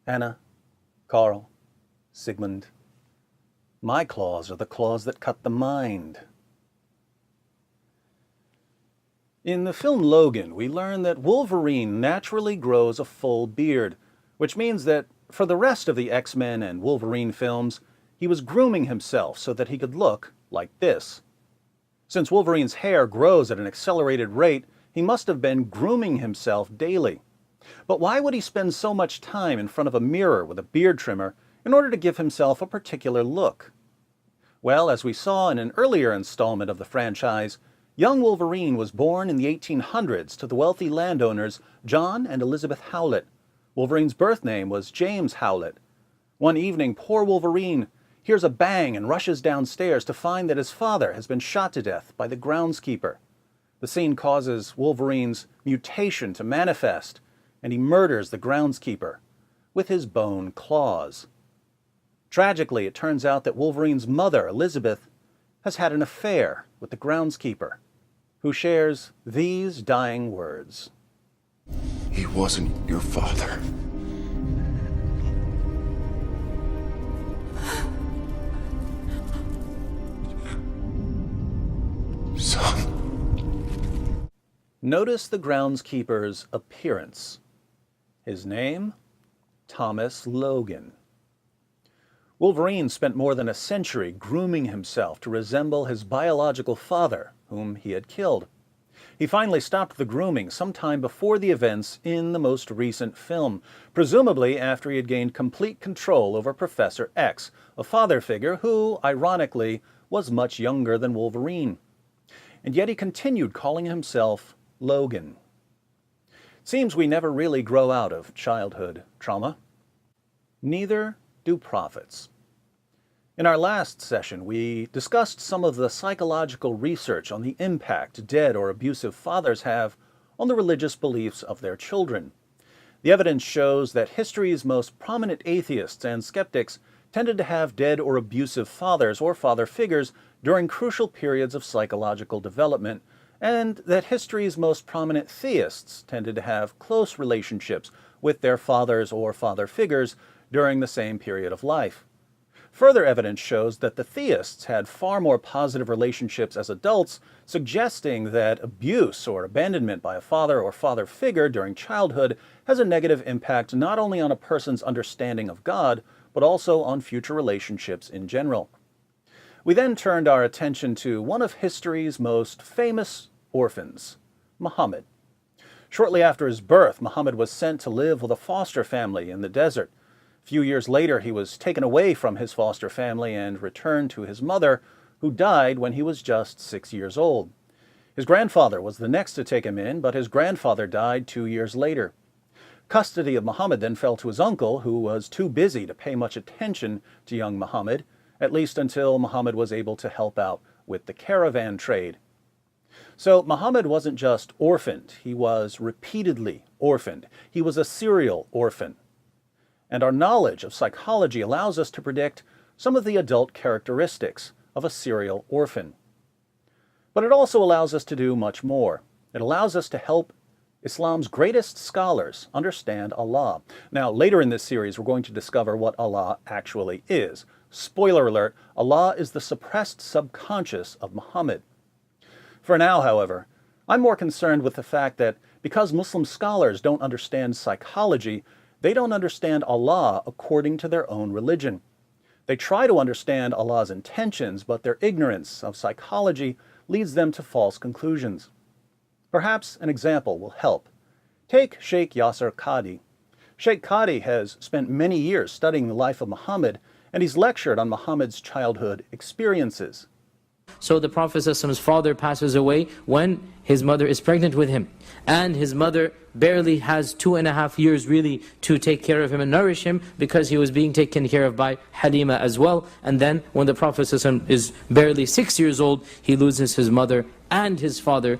Anna, Carl, Sigmund. My claws are the claws that cut the mind. In the film Logan, we learn that Wolverine naturally grows a full beard, which means that for the rest of the X-Men and Wolverine films, he was grooming himself so that he could look like this. Since Wolverine's hair grows at an accelerated rate, he must have been grooming himself daily. But why would he spend so much time in front of a mirror with a beard trimmer in order to give himself a particular look? Well, as we saw in an earlier installment of the franchise, young Wolverine was born in the 1800s to the wealthy landowners John and Elizabeth Howlett. Wolverine's birth name was James Howlett. One evening, poor Wolverine hears a bang and rushes downstairs to find that his father has been shot to death by the groundskeeper. The scene causes Wolverine's mutation to manifest, and he murders the groundskeeper with his bone claws. Tragically, it turns out that Wolverine's mother, Elizabeth, has had an affair with the groundskeeper, who shares these dying words. He wasn't your father. Son. Notice the groundskeeper's appearance. His name? Thomas Logan. Wolverine spent more than a century grooming himself to resemble his biological father, whom he had killed. He finally stopped the grooming sometime before the events in the most recent film, presumably after he had gained complete control over Professor X, a father figure who, ironically, was much younger than Wolverine. And yet he continued calling himself Logan. It seems we never really grow out of childhood trauma. Neither do prophets. In our last session, we discussed some of the psychological research on the impact dead or abusive fathers have on the religious beliefs of their children. The evidence shows that history's most prominent atheists and skeptics tended to have dead or abusive fathers or father figures during crucial periods of psychological development, and that history's most prominent theists tended to have close relationships with their fathers or father figures during the same period of life. Further evidence shows that the theists had far more positive relationships as adults, suggesting that abuse or abandonment by a father or father figure during childhood has a negative impact not only on a person's understanding of God, but also on future relationships in general. We then turned our attention to one of history's most famous orphans, Muhammad. Shortly after his birth, Muhammad was sent to live with a foster family in the desert. A few years later, he was taken away from his foster family and returned to his mother, who died when he was just 6 years old. His grandfather was the next to take him in, but his grandfather died 2 years later. Custody of Muhammad then fell to his uncle, who was too busy to pay much attention to young Muhammad, at least until Muhammad was able to help out with the caravan trade. So Muhammad wasn't just orphaned, he was repeatedly orphaned. He was a serial orphan. And our knowledge of psychology allows us to predict some of the adult characteristics of a serial orphan. But it also allows us to do much more. It allows us to help Islam's greatest scholars understand Allah. Now, later in this series, we're going to discover what Allah actually is. Spoiler alert, Allah is the suppressed subconscious of Muhammad. For now, however, I'm more concerned with the fact that because Muslim scholars don't understand psychology, they don't understand Allah according to their own religion. They try to understand Allah's intentions, but their ignorance of psychology leads them to false conclusions. Perhaps an example will help. Take Sheikh Yasser Qadhi. Sheikh Qadhi has spent many years studying the life of Muhammad, and he's lectured on Muhammad's childhood experiences. So the Prophet's father passes away when his mother is pregnant with him. And his mother barely has 2.5 years really to take care of him and nourish him, because he was being taken care of by Halima as well. And then when the Prophet is barely 6 years old, he loses his mother and his father.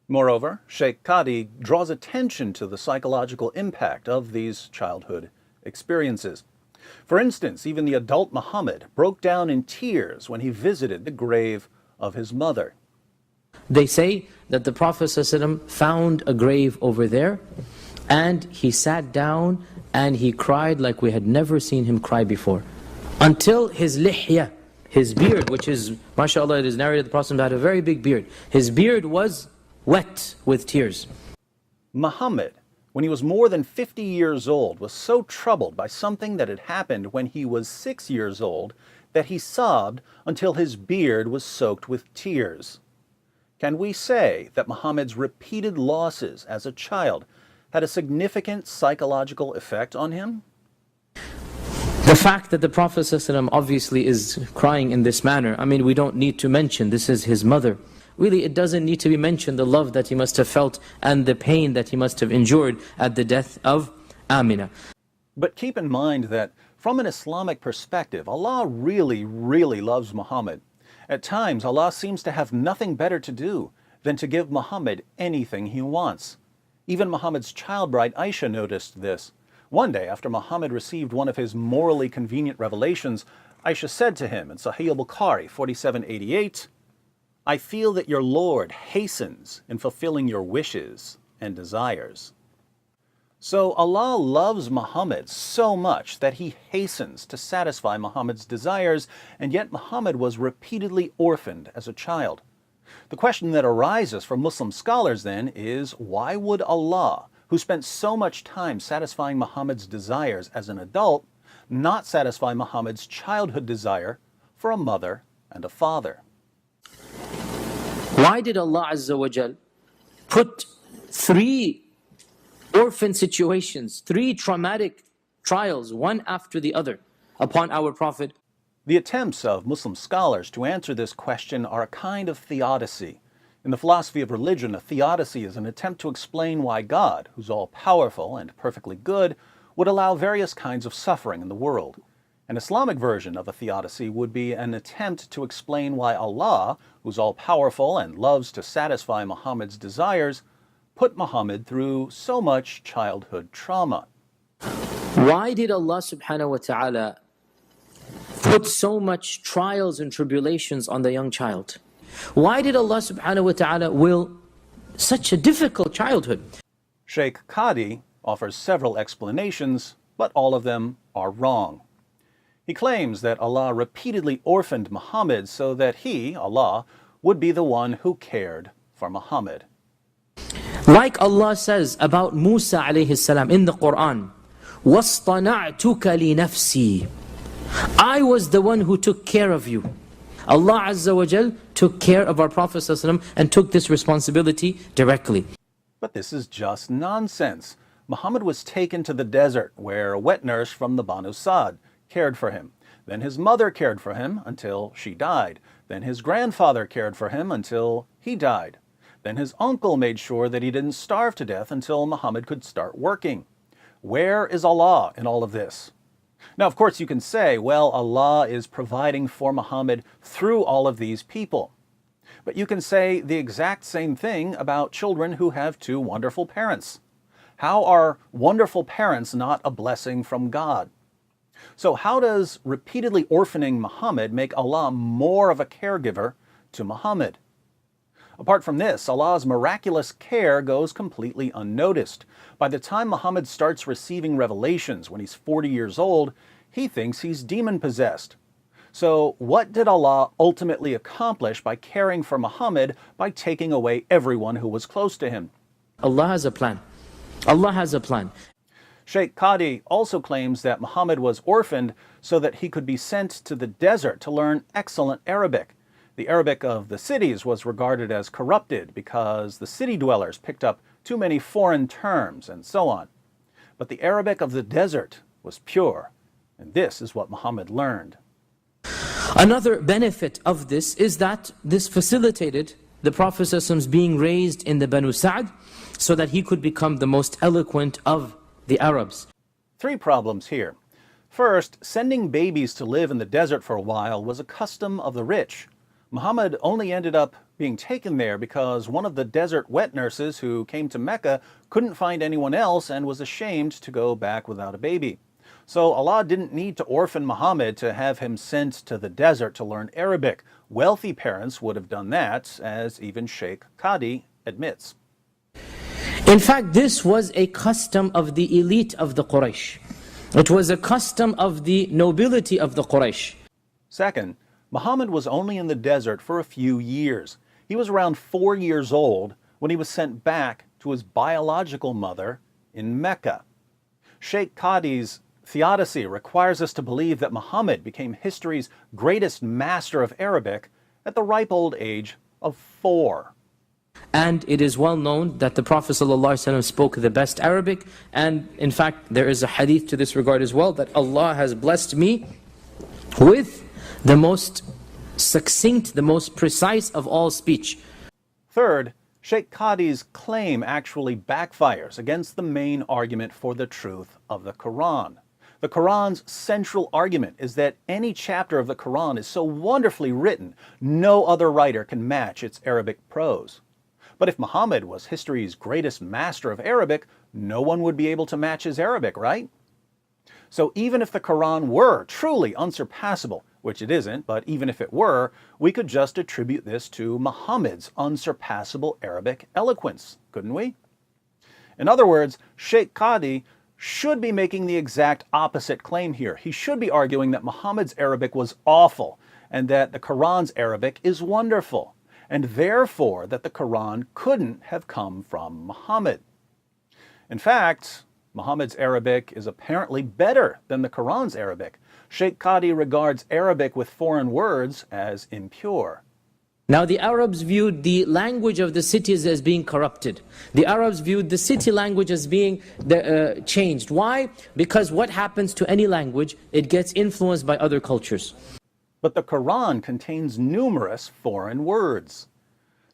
Moreover, Sheikh Qadhi draws attention to the psychological impact of these childhood experiences. For instance, even the adult Muhammad broke down in tears when he visited the grave of his mother. They say that the Prophet ﷺ found a grave over there, and he sat down and he cried like we had never seen him cry before. Until his lihya, his beard, which is, mashallah, it is narrated the Prophet had a very big beard. His beard was wet with tears. Muhammad, when he was more than 50 years old, was so troubled by something that had happened when he was 6 years old that he sobbed until his beard was soaked with tears. Can we say that Muhammad's repeated losses as a child had a significant psychological effect on him? The fact that the Prophet ﷺ obviously is crying in this manner, I mean, we don't need to mention this is his mother. Really, it doesn't need to be mentioned the love that he must have felt and the pain that he must have endured at the death of Amina. But keep in mind that from an Islamic perspective, Allah really, really loves Muhammad. At times, Allah seems to have nothing better to do than to give Muhammad anything he wants. Even Muhammad's child bride Aisha noticed this. One day, after Muhammad received one of his morally convenient revelations, Aisha said to him in Sahih al-Bukhari 4788, "I feel that your Lord hastens in fulfilling your wishes and desires." So Allah loves Muhammad so much that he hastens to satisfy Muhammad's desires, and yet Muhammad was repeatedly orphaned as a child. The question that arises for Muslim scholars then is, why would Allah, who spent so much time satisfying Muhammad's desires as an adult, not satisfy Muhammad's childhood desire for a mother and a father? Why did Allah Azza wa Jal put 3 orphan situations, 3 traumatic trials, one after the other, upon our Prophet? The attempts of Muslim scholars to answer this question are a kind of theodicy. In the philosophy of religion, a theodicy is an attempt to explain why God, who's all-powerful and perfectly good, would allow various kinds of suffering in the world. An Islamic version of a theodicy would be an attempt to explain why Allah, who's all-powerful and loves to satisfy Muhammad's desires, put Muhammad through so much childhood trauma. Why did Allah subhanahu wa ta'ala put so much trials and tribulations on the young child? Why did Allah subhanahu wa ta'ala will such a difficult childhood? Sheikh Qadi offers several explanations, but all of them are wrong. He claims that Allah repeatedly orphaned Muhammad so that he, Allah, would be the one who cared for Muhammad. Like Allah says about Musa alayhi salam in the Quran, وَاصْطَنَعْتُكَ لِنَفْسِي, I was the one who took care of you. Allah Azza wa Jal took care of our Prophet ﷺ and took this responsibility directly. But this is just nonsense. Muhammad was taken to the desert where a wet nurse from the Banu Sa'd cared for him. Then his mother cared for him until she died. Then his grandfather cared for him until he died. Then his uncle made sure that he didn't starve to death until Muhammad could start working. Where is Allah in all of this? Now, of course, you can say, well, Allah is providing for Muhammad through all of these people. But you can say the exact same thing about children who have 2 wonderful parents. How are wonderful parents not a blessing from God? So how does repeatedly orphaning Muhammad make Allah more of a caregiver to Muhammad? Apart from this, Allah's miraculous care goes completely unnoticed. By the time Muhammad starts receiving revelations when he's 40 years old, he thinks he's demon-possessed. So what did Allah ultimately accomplish by caring for Muhammad by taking away everyone who was close to him? Allah has a plan. Allah has a plan. Sheikh Qadi also claims that Muhammad was orphaned so that he could be sent to the desert to learn excellent Arabic. The Arabic of the cities was regarded as corrupted because the city dwellers picked up too many foreign terms and so on. But the Arabic of the desert was pure, and this is what Muhammad learned. Another benefit of this is that this facilitated the Prophet's being raised in the Banu Sa'd so that he could become the most eloquent of the Arabs. 3 problems here. First, sending babies to live in the desert for a while was a custom of the rich. Muhammad only ended up being taken there because one of the desert wet nurses who came to Mecca couldn't find anyone else and was ashamed to go back without a baby. So Allah didn't need to orphan Muhammad to have him sent to the desert to learn Arabic. Wealthy parents would have done that, as even Sheikh Qadi admits. In fact, this was a custom of the elite of the Quraysh. It was a custom of the nobility of the Quraysh. Second, Muhammad was only in the desert for a few years. He was around 4 years old when he was sent back to his biological mother in Mecca. Sheikh Qadi's theodicy requires us to believe that Muhammad became history's greatest master of Arabic at the ripe old age of 4. And it is well known that the Prophet ﷺ spoke the best Arabic, and in fact there is a hadith to this regard as well, that Allah has blessed me with the most succinct, the most precise of all speech. Third, Sheikh Qadi's claim actually backfires against the main argument for the truth of the Quran. The Quran's central argument is that any chapter of the Quran is so wonderfully written, no other writer can match its Arabic prose. But if Muhammad was history's greatest master of Arabic, no one would be able to match his Arabic, right? So even if the Quran were truly unsurpassable, which it isn't, but even if it were, we could just attribute this to Muhammad's unsurpassable Arabic eloquence, couldn't we? In other words, Sheikh Qadi should be making the exact opposite claim here. He should be arguing that Muhammad's Arabic was awful and that the Quran's Arabic is wonderful, and therefore that the Quran couldn't have come from Muhammad. In fact, Muhammad's Arabic is apparently better than the Quran's Arabic. Sheikh Qadi regards Arabic with foreign words as impure. Now the Arabs viewed the language of the cities as being corrupted. The Arabs viewed the city language as being changed. Why? Because what happens to any language, it gets influenced by other cultures. But the Quran contains numerous foreign words.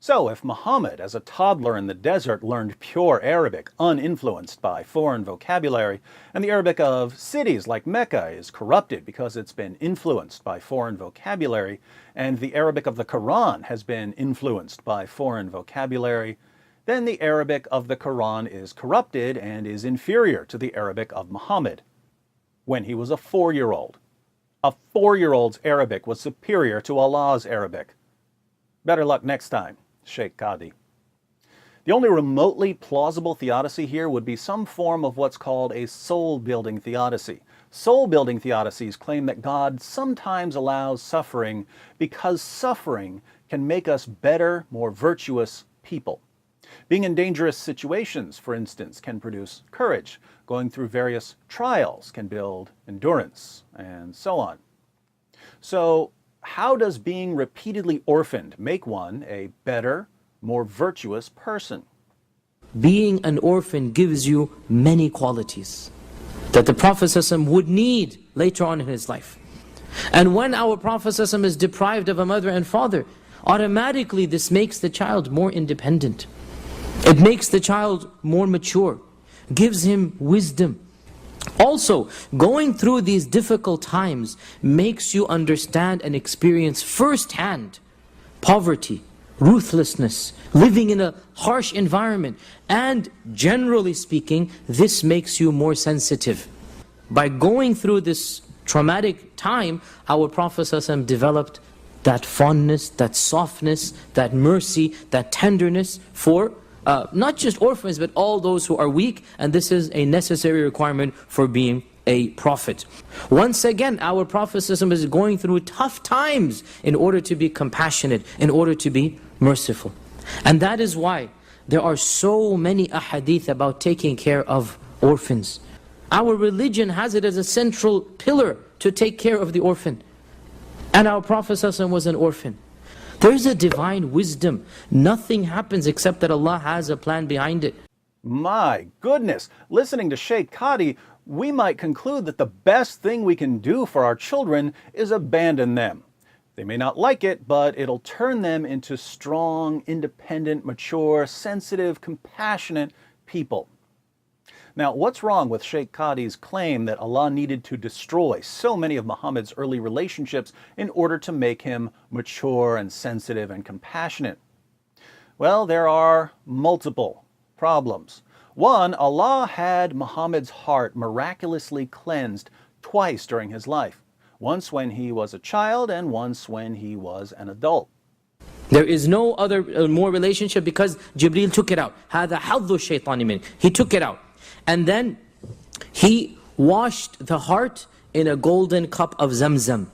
So if Muhammad, as a toddler in the desert, learned pure Arabic, uninfluenced by foreign vocabulary, and the Arabic of cities like Mecca is corrupted because it's been influenced by foreign vocabulary, and the Arabic of the Quran has been influenced by foreign vocabulary, then the Arabic of the Quran is corrupted and is inferior to the Arabic of Muhammad when he was a 4-year-old. A 4-year-old's Arabic was superior to Allah's Arabic. Better luck next time, Sheikh Qadi. The only remotely plausible theodicy here would be some form of what's called a soul-building theodicy. Soul-building theodicies claim that God sometimes allows suffering because suffering can make us better, more virtuous people. Being in dangerous situations, for instance, can produce courage. Going through various trials can build endurance, and so on. So, how does being repeatedly orphaned make one a better, more virtuous person? Being an orphan gives you many qualities that the Prophet ﷺ would need later on in his life. And when our Prophet ﷺ is deprived of a mother and father, automatically this makes the child more independent. It makes the child more mature, gives him wisdom. Also, going through these difficult times makes you understand and experience firsthand poverty, ruthlessness, living in a harsh environment, and generally speaking, this makes you more sensitive. By going through this traumatic time, our Prophet ﷺ developed that fondness, that softness, that mercy, that tenderness for not just orphans, but all those who are weak, and this is a necessary requirement for being a prophet. Once again, our Prophet ﷺ is going through tough times in order to be compassionate, in order to be merciful. And that is why there are so many ahadith about taking care of orphans. Our religion has it as a central pillar to take care of the orphan. And our Prophet ﷺ was an orphan. There is a divine wisdom. Nothing happens except that Allah has a plan behind it. My goodness, listening to Sheikh Qadi, we might conclude that the best thing we can do for our children is abandon them. They may not like it, but it'll turn them into strong, independent, mature, sensitive, compassionate people. Now, what's wrong with Sheikh Qadi's claim that Allah needed to destroy so many of Muhammad's early relationships in order to make him mature and sensitive and compassionate? Well, there are multiple problems. One, Allah had Muhammad's heart miraculously cleansed twice during his life. Once when he was a child and once when he was an adult. There is no other more relationship because Jibreel took it out. هَذَا حَظُّ الشَّيْطَانِ مِنْ. He took it out. And then he washed the heart in a golden cup of Zamzam.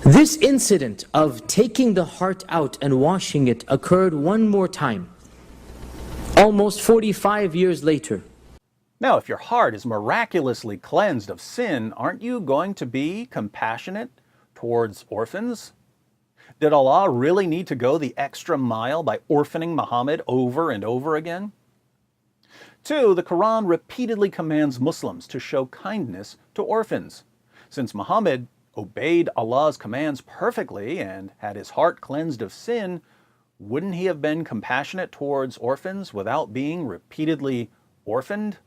This incident of taking the heart out and washing it occurred one more time, almost 45 years later. Now, if your heart is miraculously cleansed of sin, aren't you going to be compassionate towards orphans? Did Allah really need to go the extra mile by orphaning Muhammad over and over again? 2, the Quran repeatedly commands Muslims to show kindness to orphans. Since Muhammad obeyed Allah's commands perfectly and had his heart cleansed of sin, wouldn't he have been compassionate towards orphans without being repeatedly orphaned?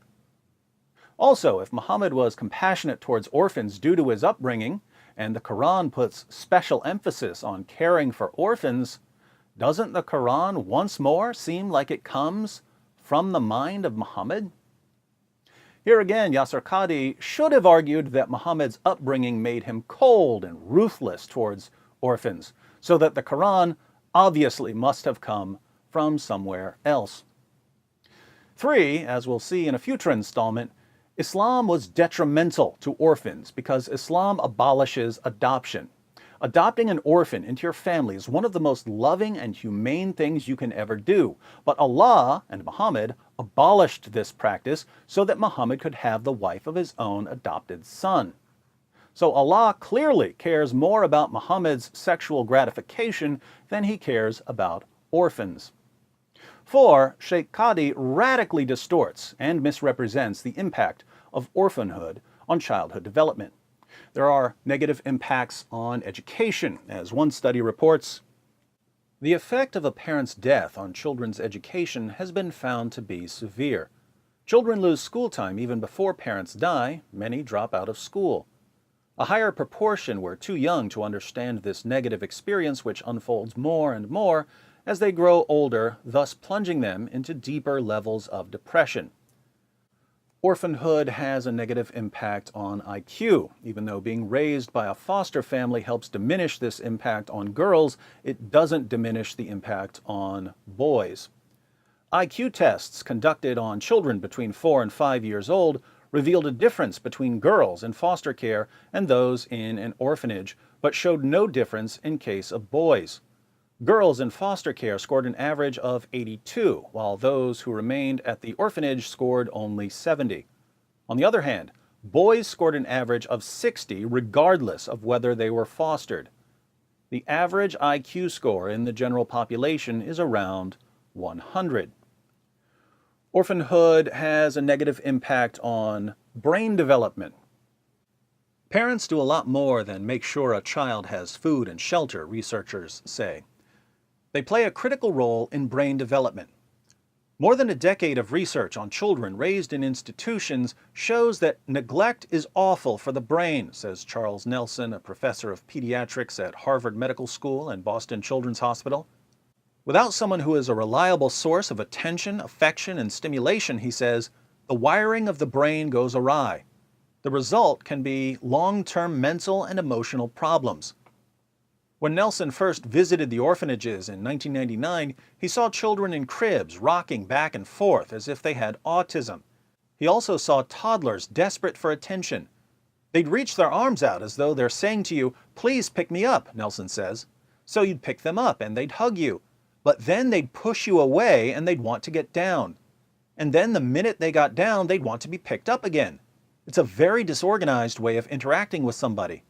Also, if Muhammad was compassionate towards orphans due to his upbringing, and the Quran puts special emphasis on caring for orphans, doesn't the Quran once more seem like it comes from the mind of Muhammad? Here again, Yasir Qadhi should have argued that Muhammad's upbringing made him cold and ruthless towards orphans, so that the Quran obviously must have come from somewhere else. 3, as we'll see in a future installment, Islam was detrimental to orphans because Islam abolishes adoption. Adopting an orphan into your family is one of the most loving and humane things you can ever do. But Allah and Muhammad abolished this practice so that Muhammad could have the wife of his own adopted son. So Allah clearly cares more about Muhammad's sexual gratification than he cares about orphans. 4, Sheikh Qadhi radically distorts and misrepresents the impact of orphanhood on childhood development. There are negative impacts on education, as one study reports. The effect of a parent's death on children's education has been found to be severe. Children lose school time even before parents die. Many drop out of school. A higher proportion were too young to understand this negative experience, which unfolds more and more as they grow older, thus plunging them into deeper levels of depression. Orphanhood has a negative impact on IQ. Even though being raised by a foster family helps diminish this impact on girls, it doesn't diminish the impact on boys. IQ tests conducted on children between 4 and 5 years old revealed a difference between girls in foster care and those in an orphanage, but showed no difference in case of boys. Girls in foster care scored an average of 82, while those who remained at the orphanage scored only 70. On the other hand, boys scored an average of 60 regardless of whether they were fostered. The average IQ score in the general population is around 100. Orphanhood has a negative impact on brain development. Parents do a lot more than make sure a child has food and shelter, researchers say. They play a critical role in brain development. More than a decade of research on children raised in institutions shows that neglect is awful for the brain, says Charles Nelson, a professor of pediatrics at Harvard Medical School and Boston Children's Hospital. Without someone who is a reliable source of attention, affection, and stimulation, he says, the wiring of the brain goes awry. The result can be long-term mental and emotional problems. When Nelson first visited the orphanages in 1999, he saw children in cribs rocking back and forth as if they had autism. He also saw toddlers desperate for attention. They'd reach their arms out as though they're saying to you, "Please pick me up," Nelson says. So you'd pick them up and they'd hug you. But then they'd push you away and they'd want to get down. And then the minute they got down, they'd want to be picked up again. It's a very disorganized way of interacting with somebody.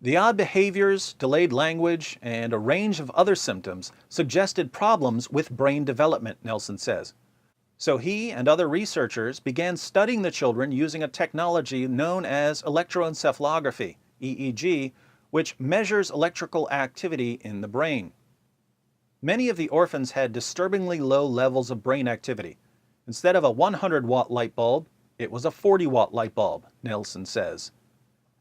The odd behaviors, delayed language, and a range of other symptoms suggested problems with brain development, Nelson says. So he and other researchers began studying the children using a technology known as electroencephalography, EEG, which measures electrical activity in the brain. Many of the orphans had disturbingly low levels of brain activity. Instead of a 100-watt light bulb, it was a 40-watt light bulb, Nelson says.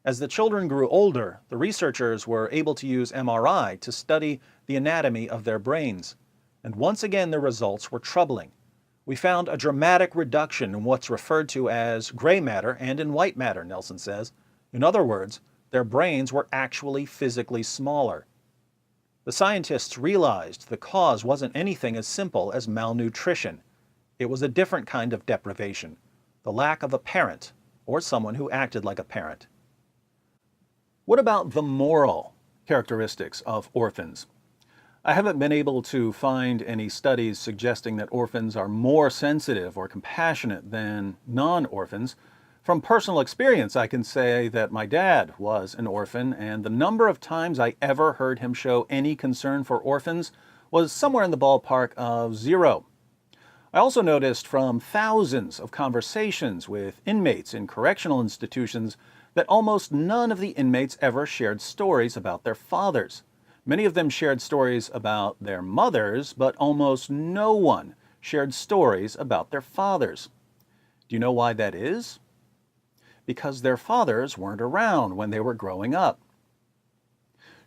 As the children grew older, the researchers were able to use MRI to study the anatomy of their brains. And once again, the results were troubling. We found a dramatic reduction in what's referred to as gray matter and in white matter, Nelson says. In other words, their brains were actually physically smaller. The scientists realized the cause wasn't anything as simple as malnutrition. It was a different kind of deprivation, the lack of a parent or someone who acted like a parent. What about the moral characteristics of orphans? I haven't been able to find any studies suggesting that orphans are more sensitive or compassionate than non-orphans. From personal experience, I can say that my dad was an orphan, and the number of times I ever heard him show any concern for orphans was somewhere in the ballpark of 0. I also noticed from thousands of conversations with inmates in correctional institutions that almost none of the inmates ever shared stories about their fathers. Many of them shared stories about their mothers, but almost no one shared stories about their fathers. Do you know why that is? Because their fathers weren't around when they were growing up.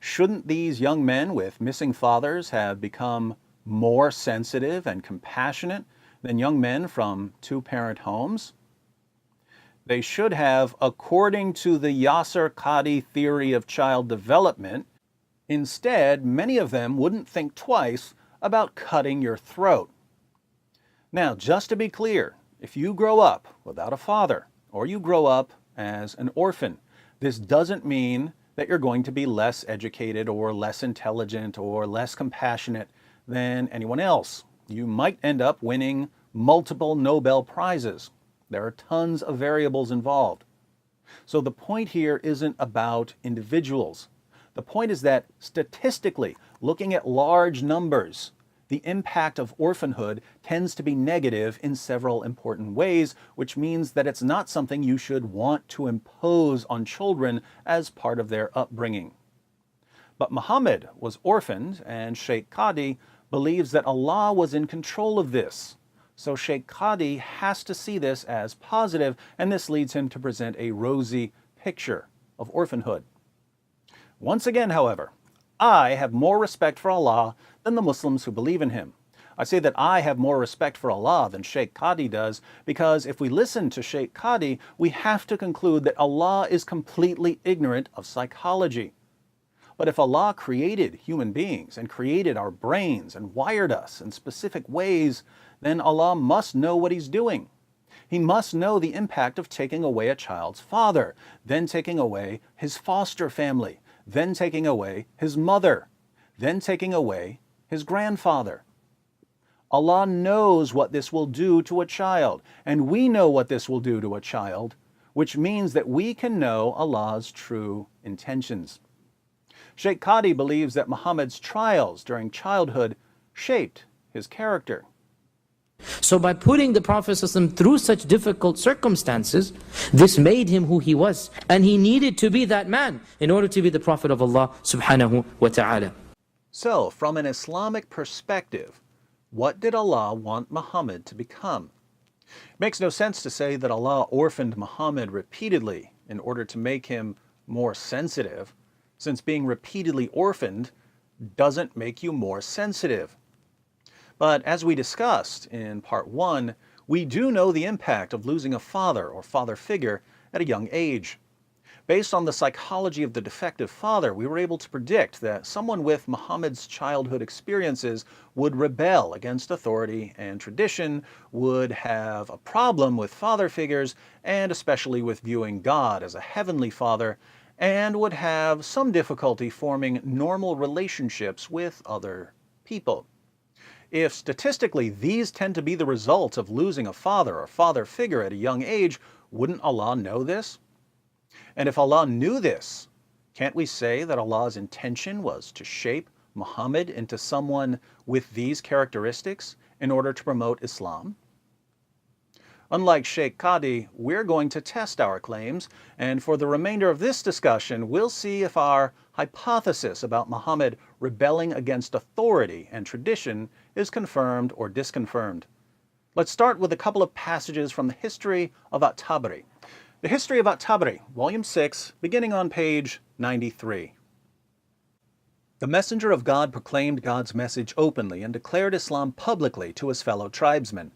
Shouldn't these young men with missing fathers have become more sensitive and compassionate than young men from two-parent homes? They should have, according to the Yasser Qadhi theory of child development. Instead, many of them wouldn't think twice about cutting your throat. Now, just to be clear, if you grow up without a father, or you grow up as an orphan, this doesn't mean that you're going to be less educated or less intelligent or less compassionate than anyone else. You might end up winning multiple Nobel Prizes. There are tons of variables involved. So the point here isn't about individuals. The point is that statistically, looking at large numbers, the impact of orphanhood tends to be negative in several important ways, which means that it's not something you should want to impose on children as part of their upbringing. But Muhammad was orphaned, and Sheikh Qadhi believes that Allah was in control of this. So Sheikh Qadhi has to see this as positive, and this leads him to present a rosy picture of orphanhood. Once again, however, I have more respect for Allah than the Muslims who believe in Him. I say that I have more respect for Allah than Sheikh Qadhi does because if we listen to Sheikh Qadhi, we have to conclude that Allah is completely ignorant of psychology. But if Allah created human beings and created our brains and wired us in specific ways, then Allah must know what He's doing. He must know the impact of taking away a child's father, then taking away his foster family, then taking away his mother, then taking away his grandfather. Allah knows what this will do to a child, and we know what this will do to a child, which means that we can know Allah's true intentions. Sheikh Qadhi believes that Muhammad's trials during childhood shaped his character. So by putting the Prophet ﷺ through such difficult circumstances, this made him who he was. And he needed to be that man in order to be the Prophet of Allah subhanahu wa ta'ala. So, from an Islamic perspective, what did Allah want Muhammad to become? It makes no sense to say that Allah orphaned Muhammad repeatedly in order to make him more sensitive, since being repeatedly orphaned doesn't make you more sensitive. But as we discussed in part 1, we do know the impact of losing a father or father figure at a young age. Based on the psychology of the defective father, we were able to predict that someone with Muhammad's childhood experiences would rebel against authority and tradition, would have a problem with father figures, and especially with viewing God as a heavenly father, and would have some difficulty forming normal relationships with other people. If statistically these tend to be the result of losing a father or father figure at a young age, wouldn't Allah know this? And if Allah knew this, can't we say that Allah's intention was to shape Muhammad into someone with these characteristics in order to promote Islam? Unlike Sheikh Qadhi, we're going to test our claims, and for the remainder of this discussion, we'll see if our hypothesis about Muhammad rebelling against authority and tradition is confirmed or disconfirmed. Let's start with a couple of passages from the history of At-Tabari. The History of At-Tabari, Volume 6, beginning on page 93. The messenger of God proclaimed God's message openly and declared Islam publicly to his fellow tribesmen.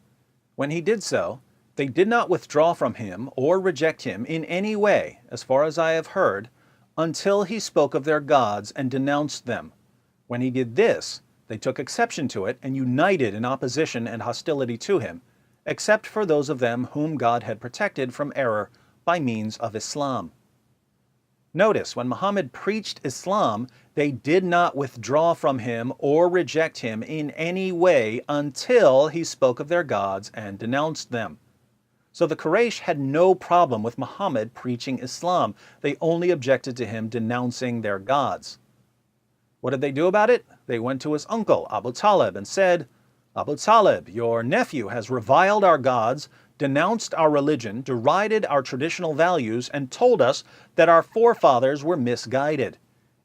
When he did so, they did not withdraw from him or reject him in any way, as far as I have heard, until he spoke of their gods and denounced them. When he did this, they took exception to it and united in opposition and hostility to him, except for those of them whom God had protected from error by means of Islam. Notice, when Muhammad preached Islam, they did not withdraw from him or reject him in any way until he spoke of their gods and denounced them. So the Quraysh had no problem with Muhammad preaching Islam. They only objected to him denouncing their gods. What did they do about it? They went to his uncle, Abu Talib, and said, "Abu Talib, your nephew has reviled our gods, denounced our religion, derided our traditional values, and told us that our forefathers were misguided.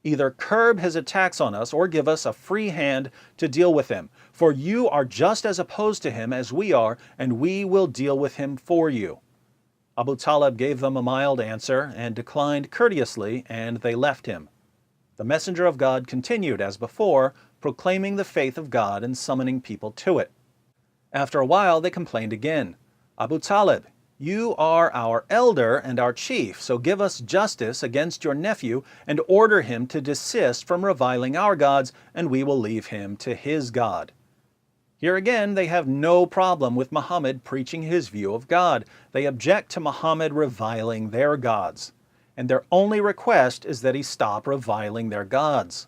Either curb his attacks on us or give us a free hand to deal with him. For you are just as opposed to him as we are, and we will deal with him for you." Abu Talib gave them a mild answer and declined courteously, and they left him. The messenger of God continued as before, proclaiming the faith of God and summoning people to it. After a while, they complained again. "Abu Talib, you are our elder and our chief, so give us justice against your nephew and order him to desist from reviling our gods, and we will leave him to his God." Here again, they have no problem with Muhammad preaching his view of God. They object to Muhammad reviling their gods, and their only request is that he stop reviling their gods.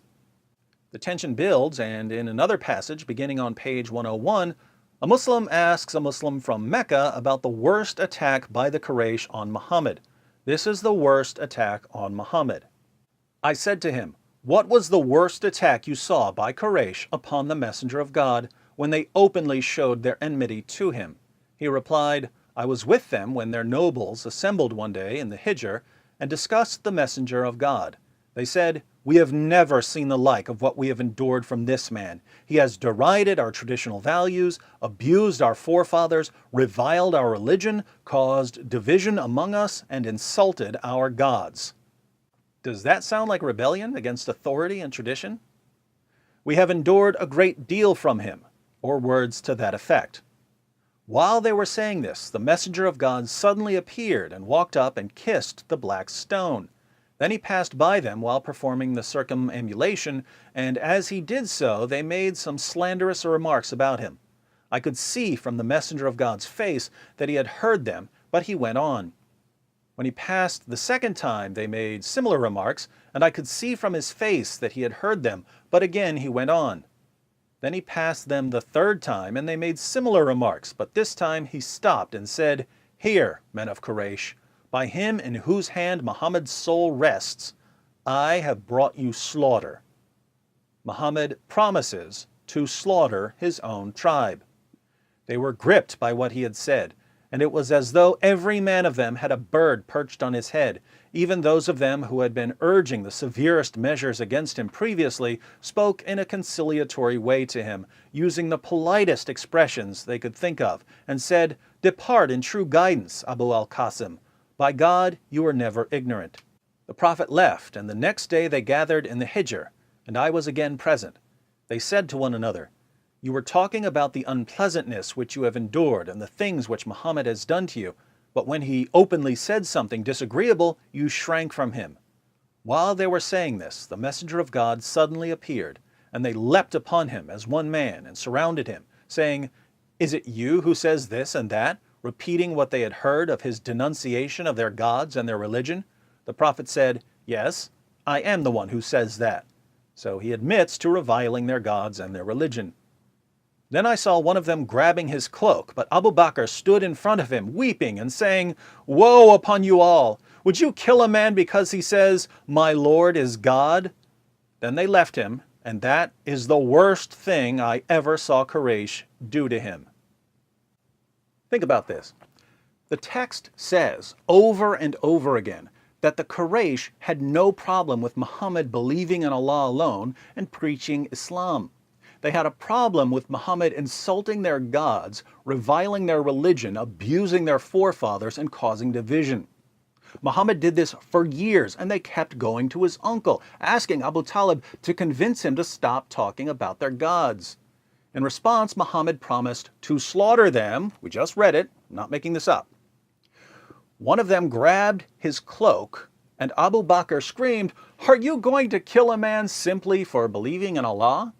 The tension builds, and in another passage beginning on page 101, a Muslim asks a Muslim from Mecca about the worst attack by the Quraysh on Muhammad. This is the worst attack on Muhammad. "I said to him, 'What was the worst attack you saw by Quraysh upon the messenger of God when they openly showed their enmity to him?' He replied, 'I was with them when their nobles assembled one day in the Hijr and discussed the messenger of God. They said, "We have never seen the like of what we have endured from this man. He has derided our traditional values, abused our forefathers, reviled our religion, caused division among us, and insulted our gods." Does that sound like rebellion against authority and tradition? "We have endured a great deal from him," or words to that effect. While they were saying this, the messenger of God suddenly appeared and walked up and kissed the black stone. Then he passed by them while performing the circumambulation, and as he did so, they made some slanderous remarks about him. I could see from the messenger of God's face that he had heard them, but he went on. When he passed the second time, they made similar remarks, and I could see from his face that he had heard them, but again he went on. Then he passed them the third time, and they made similar remarks, but this time he stopped and said, "Hear, men of Quraysh, by him in whose hand Muhammad's soul rests, I have brought you slaughter." Muhammad promises to slaughter his own tribe. They were gripped by what he had said, and it was as though every man of them had a bird perched on his head. Even those of them who had been urging the severest measures against him previously spoke in a conciliatory way to him, using the politest expressions they could think of, and said, "Depart in true guidance, Abu al-Qasim. By God, you are never ignorant." The Prophet left, and the next day they gathered in the Hijr, and I was again present. They said to one another, "You were talking about the unpleasantness which you have endured and the things which Muhammad has done to you, but when he openly said something disagreeable, you shrank from him." While they were saying this, the messenger of God suddenly appeared, and they leapt upon him as one man and surrounded him, saying, "Is it you who says this and that?" repeating what they had heard of his denunciation of their gods and their religion. The Prophet said, "Yes, I am the one who says that." So he admits to reviling their gods and their religion. Then I saw one of them grabbing his cloak, but Abu Bakr stood in front of him, weeping and saying, "Woe upon you all! Would you kill a man because he says, 'My Lord is God'?" Then they left him, and that is the worst thing I ever saw Quraysh do to him. Think about this. The text says over and over again that the Quraysh had no problem with Muhammad believing in Allah alone and preaching Islam. They had a problem with Muhammad insulting their gods, reviling their religion, abusing their forefathers, and causing division. Muhammad did this for years, and they kept going to his uncle, asking Abu Talib to convince him to stop talking about their gods. In response, Muhammad promised to slaughter them. We just read it, I'm not making this up. One of them grabbed his cloak, and Abu Bakr screamed, "Are you going to kill a man simply for believing in Allah?"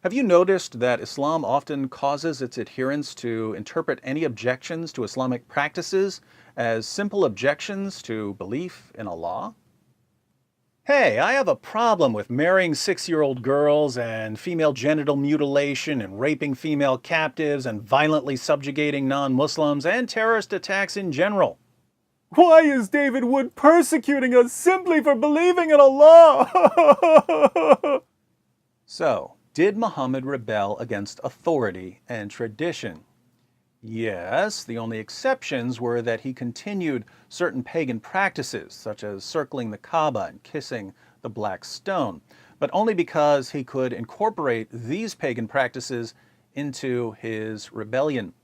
Have you noticed that Islam often causes its adherents to interpret any objections to Islamic practices as simple objections to belief in Allah? Hey, I have a problem with marrying 6-year-old girls and female genital mutilation and raping female captives and violently subjugating non-Muslims and terrorist attacks in general. Why is David Wood persecuting us simply for believing in Allah? So, did Muhammad rebel against authority and tradition? Yes, the only exceptions were that he continued certain pagan practices, such as circling the Kaaba and kissing the black stone, but only because he could incorporate these pagan practices into his rebellion.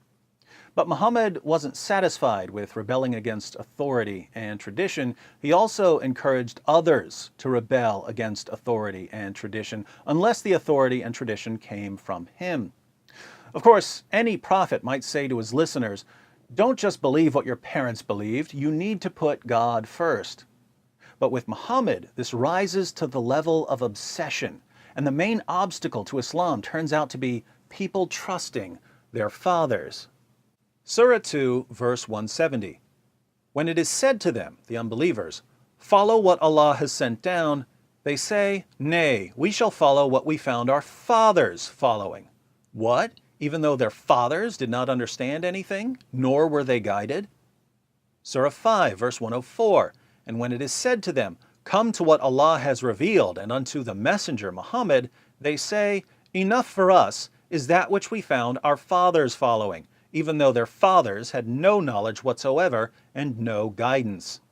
But Muhammad wasn't satisfied with rebelling against authority and tradition. He also encouraged others to rebel against authority and tradition, unless the authority and tradition came from him. Of course, any prophet might say to his listeners, don't just believe what your parents believed, you need to put God first. But with Muhammad, this rises to the level of obsession, and the main obstacle to Islam turns out to be people trusting their fathers. Surah 2, verse 170. When it is said to them, the unbelievers, follow what Allah has sent down, they say, nay, we shall follow what we found our fathers following. What? Even though their fathers did not understand anything, nor were they guided? Surah 5, verse 104. And when it is said to them, come to what Allah has revealed, and unto the messenger Muhammad, they say, enough for us is that which we found our fathers following, even though their fathers had no knowledge whatsoever and no guidance.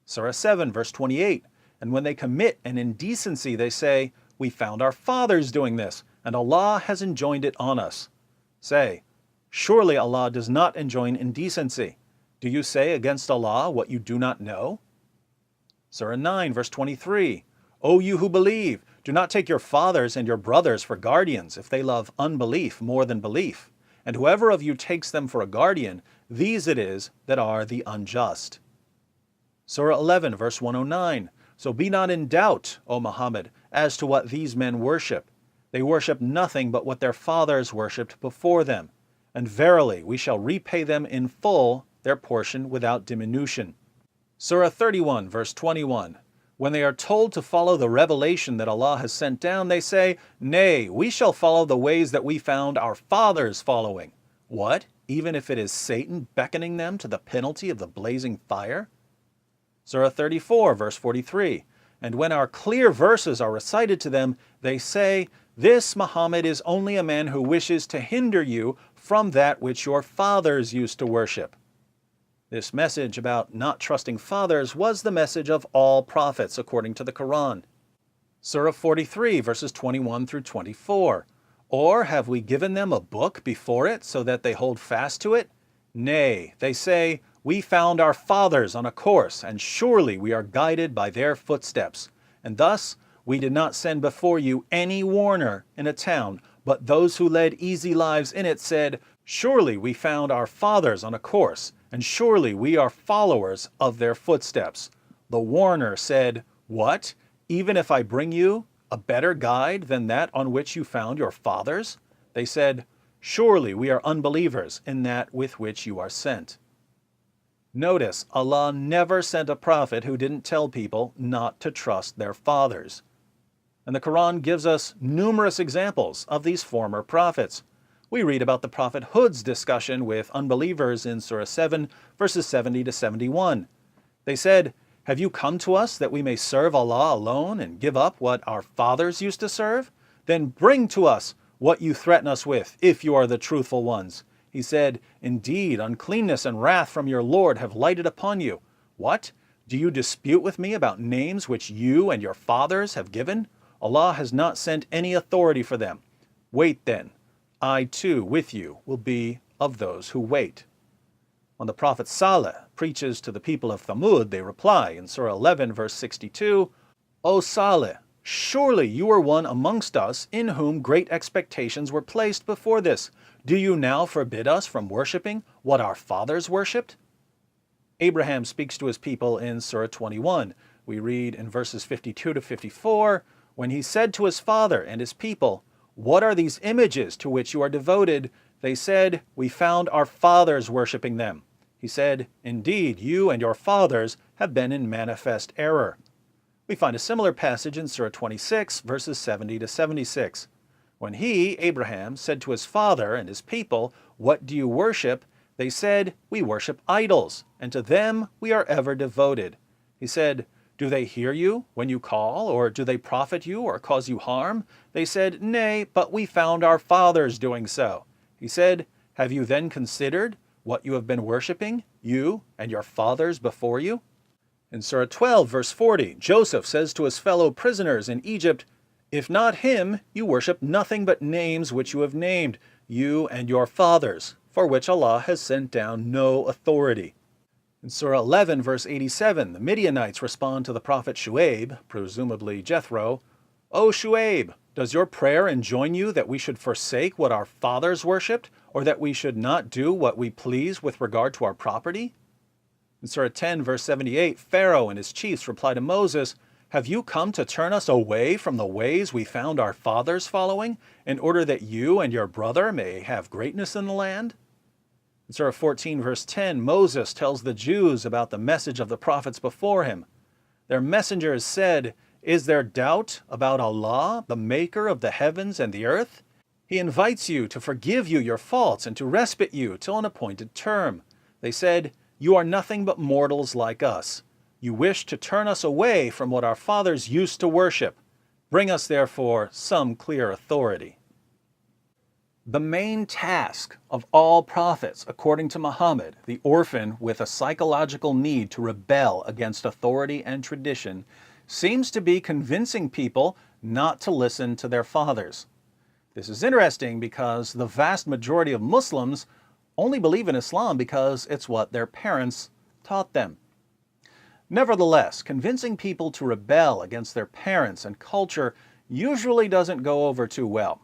Surah 7, verse 28. And when they commit an indecency, they say, we found our fathers doing this, and Allah has enjoined it on us. Say, surely Allah does not enjoin indecency. Do you say against Allah what you do not know? Surah 9, verse 23. O you who believe, do not take your fathers and your brothers for guardians if they love unbelief more than belief. And whoever of you takes them for a guardian, these it is that are the unjust. Surah 11, verse 109. So be not in doubt, O Muhammad, as to what these men worship. They worship nothing but what their fathers worshipped before them. And verily, we shall repay them in full their portion without diminution. Surah 31, verse 21. When they are told to follow the revelation that Allah has sent down, they say, nay, we shall follow the ways that we found our fathers following. What? Even if it is Satan beckoning them to the penalty of the blazing fire? Surah 34, verse 43. And when our clear verses are recited to them, they say, this Muhammad is only a man who wishes to hinder you from that which your fathers used to worship. This message about not trusting fathers was the message of all prophets according to the Quran. Surah 43, verses 21 through 24. Or have we given them a book before it so that they hold fast to it? Nay, they say, we found our fathers on a course, and surely we are guided by their footsteps. And thus we did not send before you any warner in a town, but those who led easy lives in it said, surely we found our fathers on a course, and surely we are followers of their footsteps. The warner said, what? Even if I bring you a better guide than that on which you found your fathers? They said, surely we are unbelievers in that with which you are sent. Notice, Allah never sent a prophet who didn't tell people not to trust their fathers. And the Quran gives us numerous examples of these former prophets. We read about the Prophet Hud's discussion with unbelievers in Surah 7, verses 70 to 71. They said, have you come to us that we may serve Allah alone and give up what our fathers used to serve? Then bring to us what you threaten us with, if you are the truthful ones. He said, indeed, uncleanness and wrath from your Lord have lighted upon you. What? Do you dispute with me about names which you and your fathers have given? Allah has not sent any authority for them. Wait then. I too, with you, will be of those who wait. When the Prophet Saleh preaches to the people of Thamud, they reply in Surah 11, verse 62, O Saleh, surely you are one amongst us in whom great expectations were placed before this. Do you now forbid us from worshipping what our fathers worshipped? Abraham speaks to his people in Surah 21. We read in verses 52 to 54, when he said to his father and his people, "What are these images to which you are devoted?" They said, "We found our fathers worshipping them." He said, "Indeed, you and your fathers have been in manifest error." We find a similar passage in Surah 26, verses 70 to 76. When he, Abraham, said to his father and his people, "What do you worship?" They said, "We worship idols, and to them we are ever devoted." He said, "Do they hear you when you call, or do they profit you or cause you harm?" They said, "Nay, but we found our fathers doing so." He said, "Have you then considered what you have been worshiping, you and your fathers before you?" In Surah 12, verse 40, Joseph says to his fellow prisoners in Egypt, "If not him, you worship nothing but names which you have named, you and your fathers, for which Allah has sent down no authority." In Surah 11, verse 87, the Midianites respond to the prophet Shu'aib, presumably Jethro, "O Shu'aib, does your prayer enjoin you that we should forsake what our fathers worshipped, or that we should not do what we please with regard to our property?" In Surah 10, verse 78, Pharaoh and his chiefs reply to Moses, "Have you come to turn us away from the ways we found our fathers following, in order that you and your brother may have greatness in the land?" In Surah 14, verse 10, Moses tells the Jews about the message of the prophets before him. Their messengers said, "Is there doubt about Allah, the maker of the heavens and the earth? He invites you to forgive you your faults and to respite you till an appointed term." They said, "You are nothing but mortals like us. You wish to turn us away from what our fathers used to worship. Bring us, therefore, some clear authority." The main task of all prophets, according to Muhammad, the orphan with a psychological need to rebel against authority and tradition, seems to be convincing people not to listen to their fathers. This is interesting because the vast majority of Muslims only believe in Islam because it's what their parents taught them. Nevertheless, convincing people to rebel against their parents and culture usually doesn't go over too well.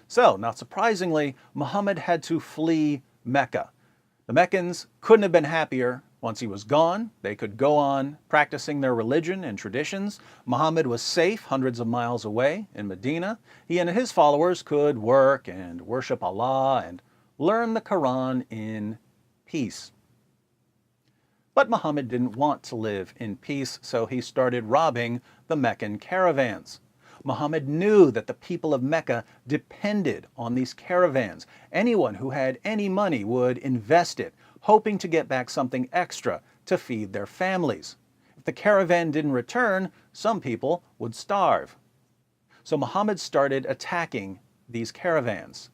So, not surprisingly, Muhammad had to flee Mecca. The Meccans couldn't have been happier. Once he was gone, they could go on practicing their religion and traditions. Muhammad was safe hundreds of miles away in Medina. He and his followers could work and worship Allah and learn the Quran in peace. But Muhammad didn't want to live in peace, so he started robbing the Meccan caravans. Muhammad knew that the people of Mecca depended on these caravans. Anyone who had any money would invest it, hoping to get back something extra to feed their families. If the caravan didn't return, some people would starve. So Muhammad started attacking these caravans.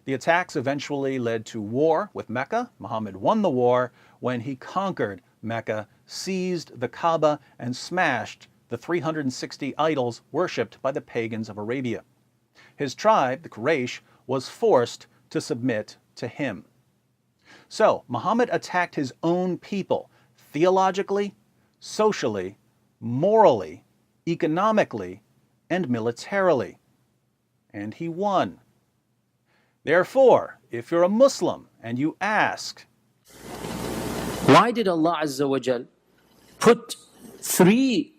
The attacks eventually led to war with Mecca. Muhammad won the war when he conquered Mecca, seized the Kaaba, and smashed the 360 idols worshipped by the pagans of Arabia. His tribe, the Quraysh, was forced to submit to him. So, Muhammad attacked his own people theologically, socially, morally, economically, and militarily. And he won. Therefore, if you're a Muslim and you ask, why did Allah Azza wa Jal put 3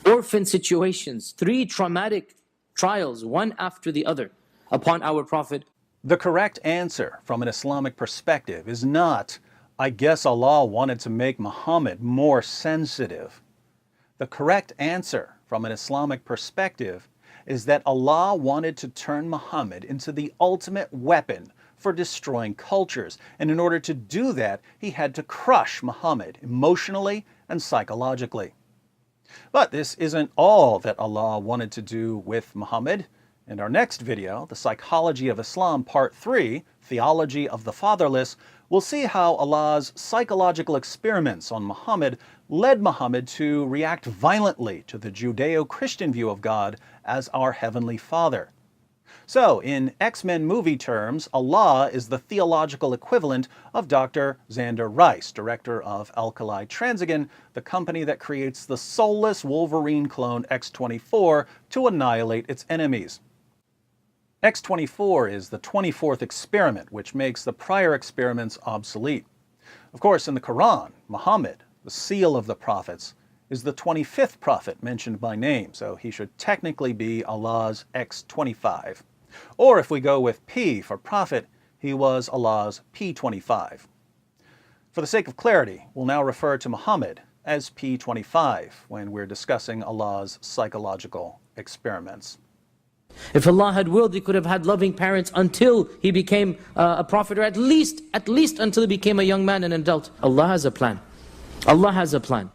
orphan situations, 3 traumatic trials, one after the other, upon our Prophet? The correct answer from an Islamic perspective is not, "I guess Allah wanted to make Muhammad more sensitive." The correct answer from an Islamic perspective is that Allah wanted to turn Muhammad into the ultimate weapon for destroying cultures, and in order to do that, he had to crush Muhammad emotionally and psychologically. But this isn't all that Allah wanted to do with Muhammad. In our next video, The Psychology of Islam Part 3, Theology of the Fatherless, we'll see how Allah's psychological experiments on Muhammad led Muhammad to react violently to the Judeo-Christian view of God as our Heavenly Father. So, in X-Men movie terms, Allah is the theological equivalent of Dr. Xander Rice, director of Alkali Transigan, the company that creates the soulless Wolverine clone X-24 to annihilate its enemies. X-24 is the 24th experiment, which makes the prior experiments obsolete. Of course, in the Quran, Muhammad, the seal of the prophets, is the 25th prophet mentioned by name, so he should technically be Allah's X25. Or if we go with P for prophet, he was Allah's P25. For the sake of clarity, we'll now refer to Muhammad as P25 when we're discussing Allah's psychological experiments. If Allah had willed, He could have had loving parents until he became a prophet, or at least until he became a young man and an adult. Allah has a plan. Allah has a plan.